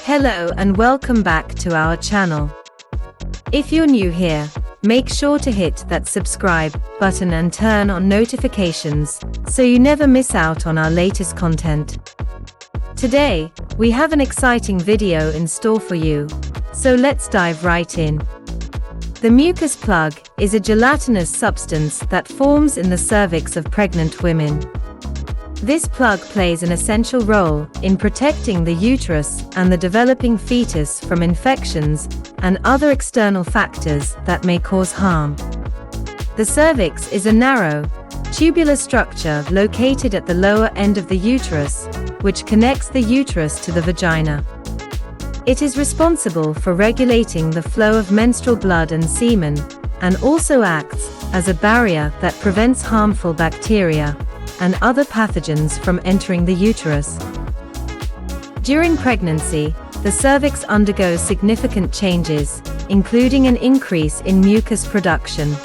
Hello and welcome back to our channel. If you're new here, make sure to hit that subscribe button and turn on notifications so you never miss out on our latest content. Today, we have an exciting video in store for you, so let's dive right in. The mucus plug is a gelatinous substance that forms in the cervix of pregnant women. This plug plays an essential role in protecting the uterus and the developing fetus from infections and other external factors that may cause harm. The cervix is a narrow, tubular structure located at the lower end of the uterus, which connects the uterus to the vagina. It is responsible for regulating the flow of menstrual blood and semen, and also acts as a barrier that prevents harmful bacteria and other pathogens from entering the uterus. During pregnancy, the cervix undergoes significant changes, including an increase in mucus production.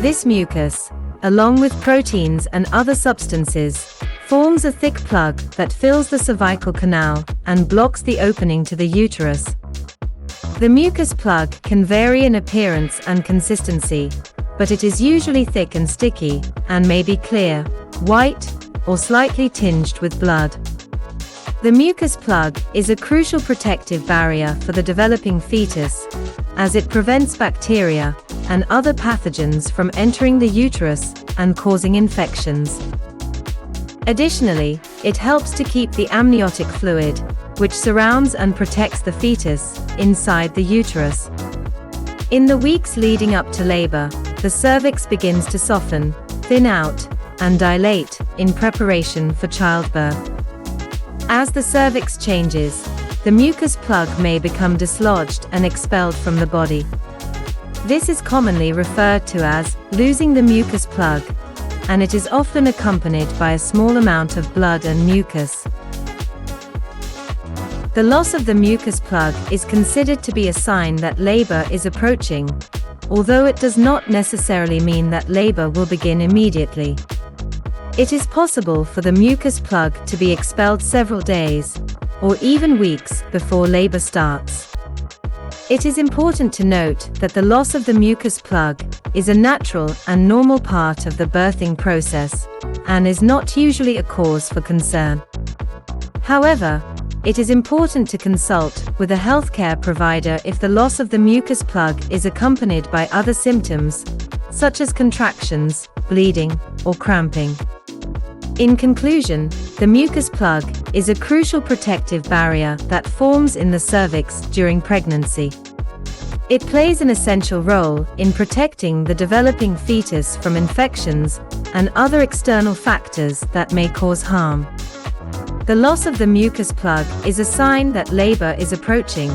This mucus, along with proteins and other substances, forms a thick plug that fills the cervical canal and blocks the opening to the uterus. The mucus plug can vary in appearance and consistency, but it is usually thick and sticky, and may be clear, white, or slightly tinged with blood. The mucus plug is a crucial protective barrier for the developing fetus, as it prevents bacteria and other pathogens from entering the uterus and causing infections. Additionally, it helps to keep the amniotic fluid, which surrounds and protects the fetus, inside the uterus. In the weeks leading up to labor, the cervix begins to soften, thin out, and dilate in preparation for childbirth. As the cervix changes, the mucus plug may become dislodged and expelled from the body. This is commonly referred to as losing the mucus plug, and it is often accompanied by a small amount of blood and mucus. The loss of the mucus plug is considered to be a sign that labor is approaching, although it does not necessarily mean that labor will begin immediately. It is possible for the mucus plug to be expelled several days, or even weeks, before labor starts. It is important to note that the loss of the mucus plug is a natural and normal part of the birthing process, and is not usually a cause for concern. However, it is important to consult with a healthcare provider if the loss of the mucus plug is accompanied by other symptoms, such as contractions, bleeding, or cramping. In conclusion, the mucus plug is a crucial protective barrier that forms in the cervix during pregnancy. It plays an essential role in protecting the developing fetus from infections and other external factors that may cause harm. The loss of the mucus plug is a sign that labor is approaching,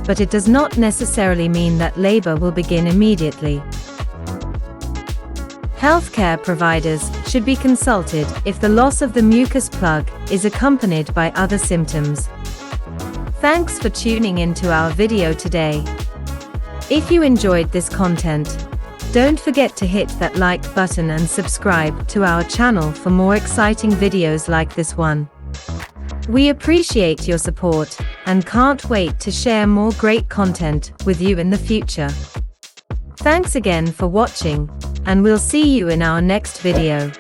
but it does not necessarily mean that labor will begin immediately. Healthcare providers should be consulted if the loss of the mucus plug is accompanied by other symptoms. Thanks for tuning into our video today. If you enjoyed this content, don't forget to hit that like button and subscribe to our channel for more exciting videos like this one. We appreciate your support and can't wait to share more great content with you in the future. Thanks again for watching, and we'll see you in our next video.